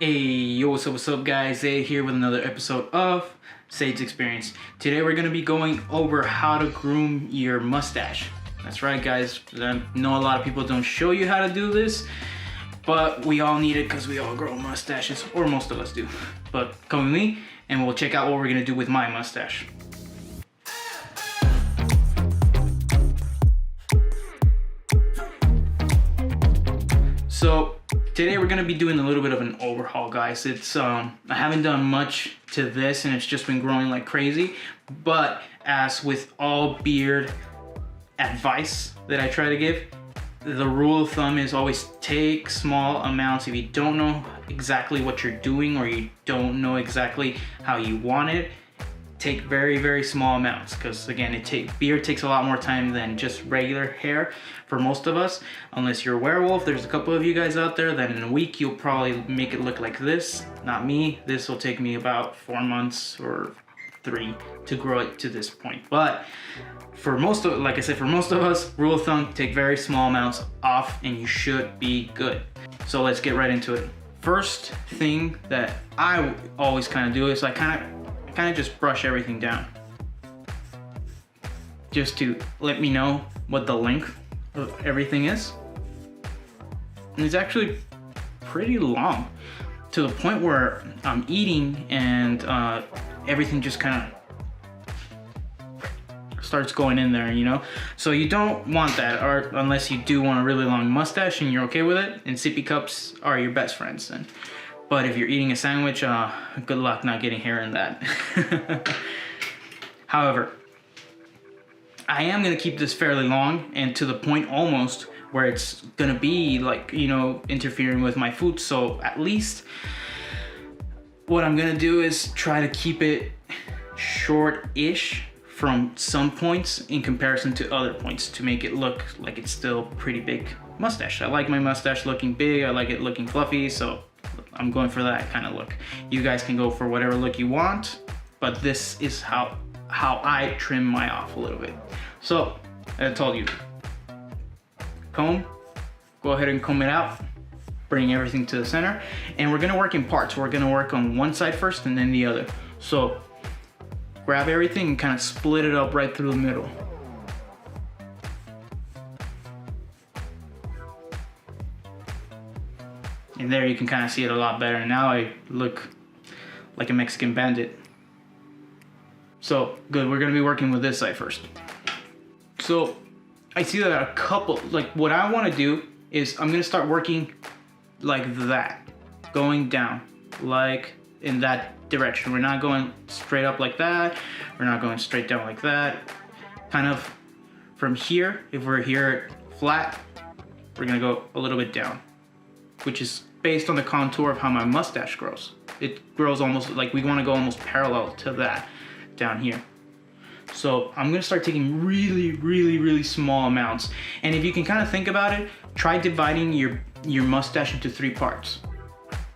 Hey, yo, what's up guys? Zay here with another episode of Sade's Experience. Today we're going to be going over how to groom your mustache. That's right guys, I know a lot of people don't show you how to do this, but we all need it because we all grow mustaches, or most of us do. But come with me and we'll check out what we're going to do with my mustache. So today we're gonna be doing a little bit of an overhaul, guys. It's I haven't done much to this and it's just been growing like crazy. But as with all beard advice that I try to give, the rule of thumb is always take small amounts. If you don't know exactly what you're doing or you don't know exactly how you want it, take very small amounts, because again, beard takes a lot more time than just regular hair for most of us. Unless you're a werewolf, there's a couple of you guys out there that in a week you'll probably make it look like this. Not me. This will take me about 4 months or 3 to grow it to this point. But for most of, like I said, for most of us, rule of thumb, take very small amounts off and you should be good. So let's get right into it. First thing that I always kind of do is I kind of just brush everything down, just to let me know what the length of everything is. And it's actually pretty long, to the point where I'm eating and everything just kind of starts going in there, you know? So you don't want that, or unless you do want a really long mustache and you're okay with it, and sippy cups are your best friends then. But if you're eating a sandwich, good luck not getting hair in that. However, I am gonna keep this fairly long and to the point almost where it's gonna be like, you know, interfering with my food. So at least what I'm gonna do is try to keep it short-ish from some points in comparison to other points to make it look like it's still pretty big mustache. I like my mustache looking big, I like it looking fluffy, so I'm going for that kind of look. You guys can go for whatever look you want, but this is how I trim my off a little bit. So, as I told you, comb, go ahead and comb it out, bring everything to the center, and we're gonna work in parts. We're gonna work on one side first and then the other. So, grab everything and kind of split it up right through the middle. And there you can kind of see it a lot better. Now I look like a Mexican bandit. So good, we're gonna be working with this side first. So I see that a couple, like what I wanna do is I'm gonna start working like that, going down, like in that direction. We're not going straight up like that. We're not going straight down like that. Kind of from here, if we're here flat, we're gonna go a little bit down, which is based on the contour of how my mustache grows. It grows almost like we want to go almost parallel to that down here. So I'm gonna start taking really small amounts. And if you can kind of think about it, try dividing your mustache into 3 parts.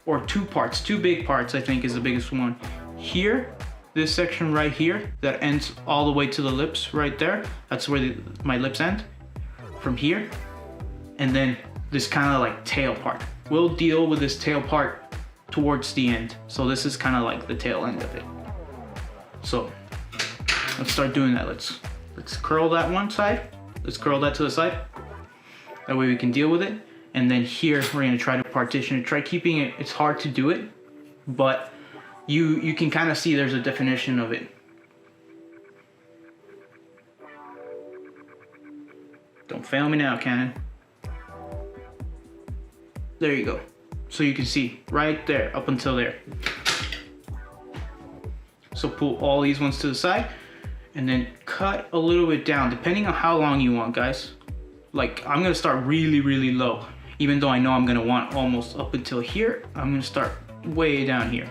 Or 2 parts, 2 big parts I think is the biggest one. Here, this section right here that ends all the way to the lips right there. That's where my lips end. From here, and then this kind of like tail part. We'll deal with this tail part towards the end. So this is kind of like the tail end of it. So let's start doing that. Let's curl that one side. Let's curl that to the side. That way we can deal with it. And then here we're gonna try to partition it. Try keeping it, it's hard to do it, but you can kind of see there's a definition of it. Don't fail me now, Canon. There you go. So you can see right there, up until there. So pull all these ones to the side and then cut a little bit down, depending on how long you want, guys. Like I'm gonna start really low. Even though I know I'm gonna want almost up until here, I'm gonna start way down here.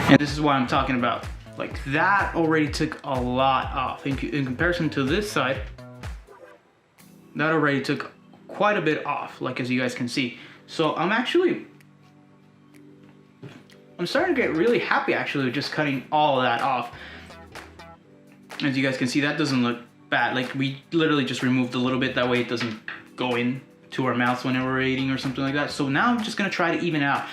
And this is what I'm talking about. Like that already took a lot off. In comparison to this side, that already took quite a bit off, like as you guys can see. So I'm starting to get really happy actually with just cutting all of that off. As you guys can see, that doesn't look bad. Like we literally just removed a little bit, that way it doesn't go in to our mouths whenever we're eating or something like that. So now I'm just gonna try to even out,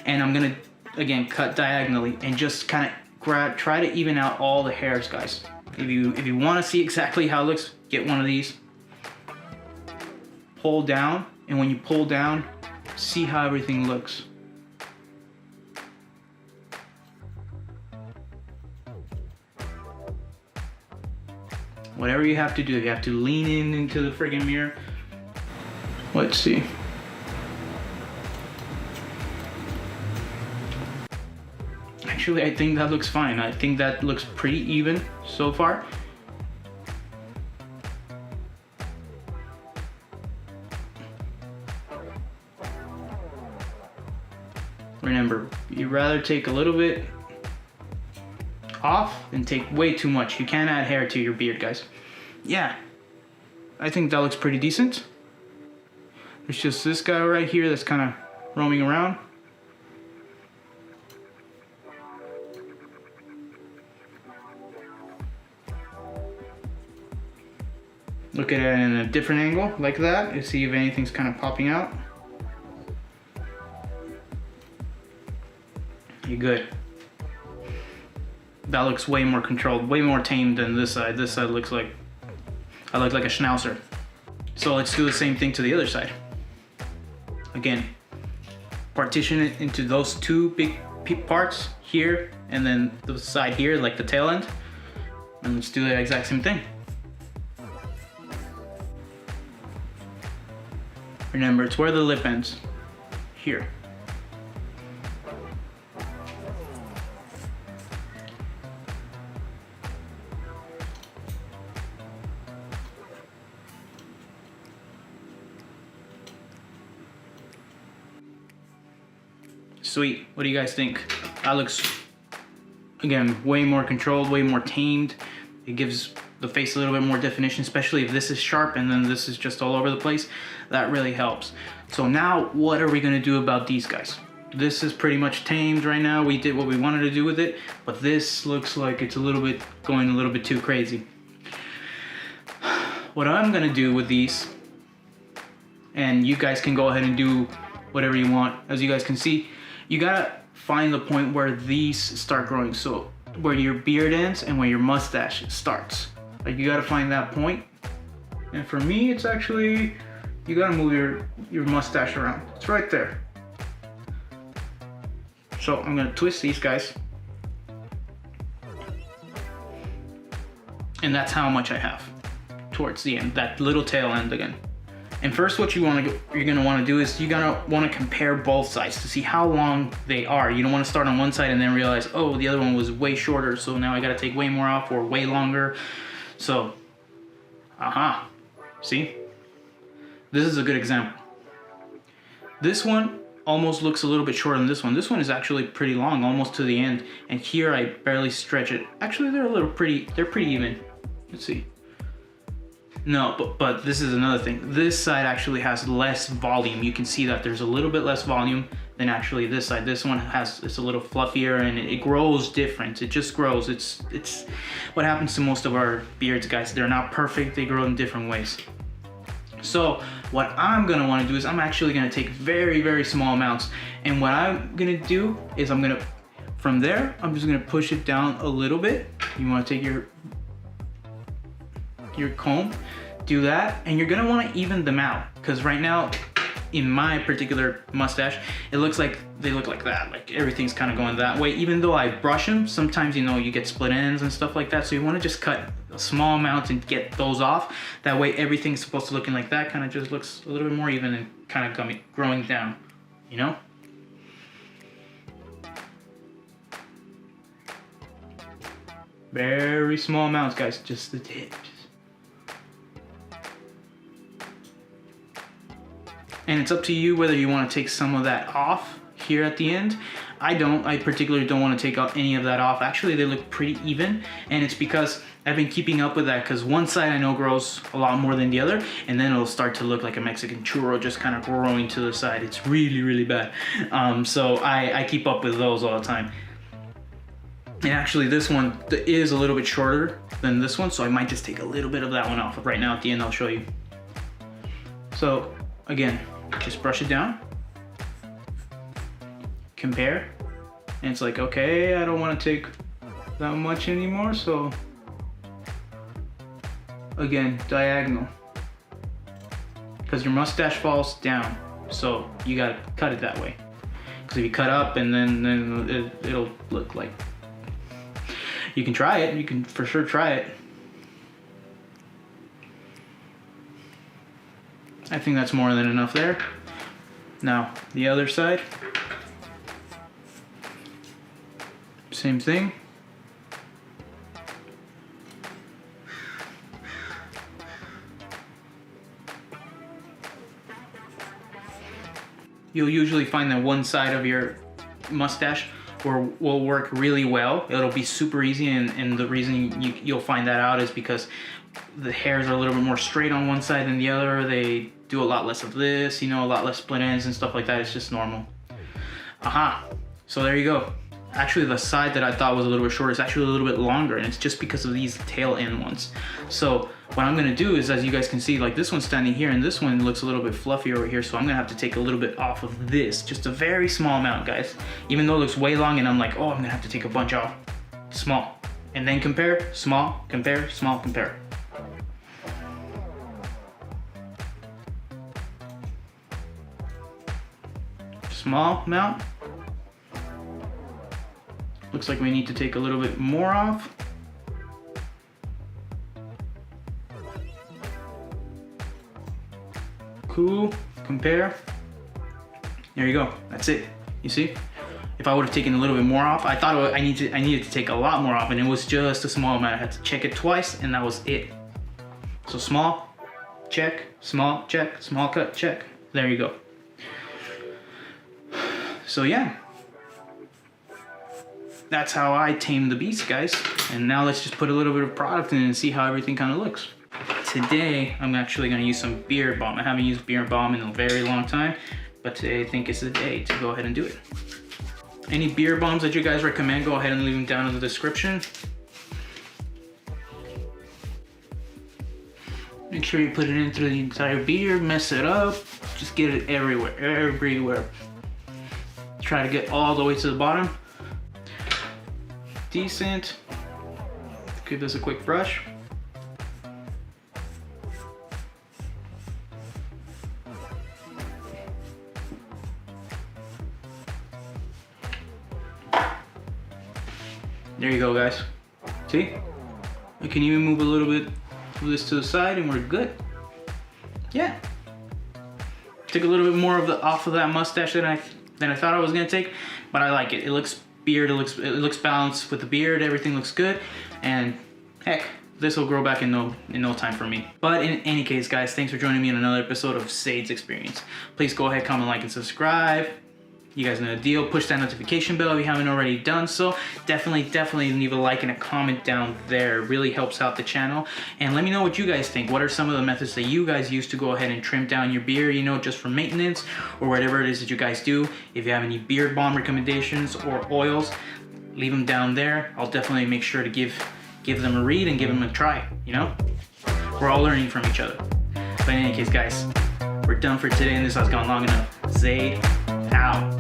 and I'm gonna again cut diagonally and just kind of try to even out all the hairs, guys. If you want to see exactly how it looks, get one of these, pull down, and when you pull down, see how everything looks. Whatever you have to do, you have to lean in into the friggin' mirror. Let's see. Actually, I think that looks fine. I think that looks pretty even so far. Remember, you'd rather take a little bit off than take way too much. You can't add hair to your beard, guys. Yeah, I think that looks pretty decent. There's just this guy right here that's kind of roaming around. Look at it in a different angle, like that, and see if anything's kind of popping out. You're good. That looks way more controlled, way more tamed than this side. This side looks like, I look like a schnauzer. So let's do the same thing to the other side. Again, partition it into those two big parts here, and then the side here, like the tail end. And let's do the exact same thing. Remember, it's where the lip ends, here. Sweet, what do you guys think? That looks, again, way more controlled, way more tamed. It gives the face a little bit more definition, especially if this is sharp and then this is just all over the place. That really helps. So now what are we gonna do about these guys? This is pretty much tamed right now. We did what we wanted to do with it, but this looks like it's going a little bit too crazy. What I'm gonna do with these, and you guys can go ahead and do whatever you want. As you guys can see, you gotta find the point where these start growing. So where your beard ends and where your mustache starts. Like you gotta find that point. And for me, it's actually, you gotta move your mustache around. It's right there. So I'm gonna twist these guys. And that's how much I have towards the end, that little tail end again. And first what you're gonna wanna do is you're gonna wanna compare both sides to see how long they are. You don't wanna start on one side and then realize, oh, the other one was way shorter, so now I gotta take way more off, or way longer. So, see? This is a good example. This one almost looks a little bit shorter than this one. This one is actually pretty long, almost to the end. And here I barely stretch it. Actually, they're pretty even. Let's see. No, but this is another thing. This side actually has less volume. You can see that there's a little bit less volume than actually this side. This one it's a little fluffier and it grows different. It just grows. It's what happens to most of our beards, guys. They're not perfect. They grow in different ways. So what I'm gonna wanna do is I'm actually gonna take very, very small amounts. And what I'm gonna do is from there, I'm just gonna push it down a little bit. You wanna take your comb, do that, and you're gonna wanna even them out. Because right now, in my particular mustache, it looks like they look like that. Like everything's kind of going that way. Even though I brush them, sometimes, you know, you get split ends and stuff like that. So you wanna just cut a small amount and get those off. That way everything's supposed to looking like that, kind of just looks a little bit more even and kind of growing down, you know? Very small amounts, guys, just the tips. And it's up to you whether you want to take some of that off here at the end. I particularly don't want to take out any of that off. Actually, they look pretty even, and it's because I've been keeping up with that because one side I know grows a lot more than the other, and then it'll start to look like a Mexican churro just kind of growing to the side. It's really, really bad. So I keep up with those all the time. And actually this one is a little bit shorter than this one, so I might just take a little bit of that one off. Right now at the end I'll show you. So again, just brush it down, compare, and it's like, okay, I don't want to take that much anymore, so again, diagonal, because your mustache falls down, so you gotta cut it that way. Because if you cut up, and then it'll look like, you can try it, you can for sure try it. I think that's more than enough there. Now, the other side, same thing. You'll usually find that one side of your mustache will work really well. It'll be super easy, and the reason you'll find that out is because the hairs are a little bit more straight on one side than the other. They do a lot less of this, you know, a lot less split ends and stuff like that. It's just normal. Aha, so there you go. Actually, the side that I thought was a little bit shorter is actually a little bit longer, and it's just because of these tail end ones. So what I'm gonna do is, as you guys can see, like this one's standing here and this one looks a little bit fluffy over here, so I'm gonna have to take a little bit off of this, just a very small amount, guys. Even though it looks way long, and I'm like, oh, I'm gonna have to take a bunch off. Small, and then compare, small, compare, small, compare. Small amount. Looks like we need to take a little bit more off. Cool, compare. There you go, that's it. You see? If I would have taken a little bit more off, I thought I needed to take a lot more off, and it was just a small amount. I had to check it twice, and that was it. So small, check, small, check, small cut, check. There you go. So yeah. That's how I tame the beast, guys. And now let's just put a little bit of product in and see how everything kind of looks. Today, I'm actually gonna use some beard balm. I haven't used beard balm in a very long time, but today I think is the day to go ahead and do it. Any beard balms that you guys recommend, go ahead and leave them down in the description. Make sure you put it in through the entire beard, mess it up, just get it everywhere, everywhere. Try to get all the way to the bottom. Decent. Give this a quick brush. There you go, guys. See? I can even move a little bit of this to the side and we're good. Yeah. Took a little bit more of the off of that mustache than I thought I was gonna take, but I like it. It looks beard, it looks balanced with the beard, everything looks good, and heck, this will grow back in no time for me. But in any case, guys, thanks for joining me in another episode of Sade's Experience. Please go ahead, comment, like, and subscribe. You guys know the deal. Push that notification bell if you haven't already done so. Definitely leave a like and a comment down there. It really helps out the channel. And let me know what you guys think. What are some of the methods that you guys use to go ahead and trim down your beard, you know, just for maintenance or whatever it is that you guys do. If you have any beard balm recommendations or oils, leave them down there. I'll definitely make sure to give them a read and give them a try, you know? We're all learning from each other. But in any case, guys, we're done for today, and this has gone long enough. Zade out.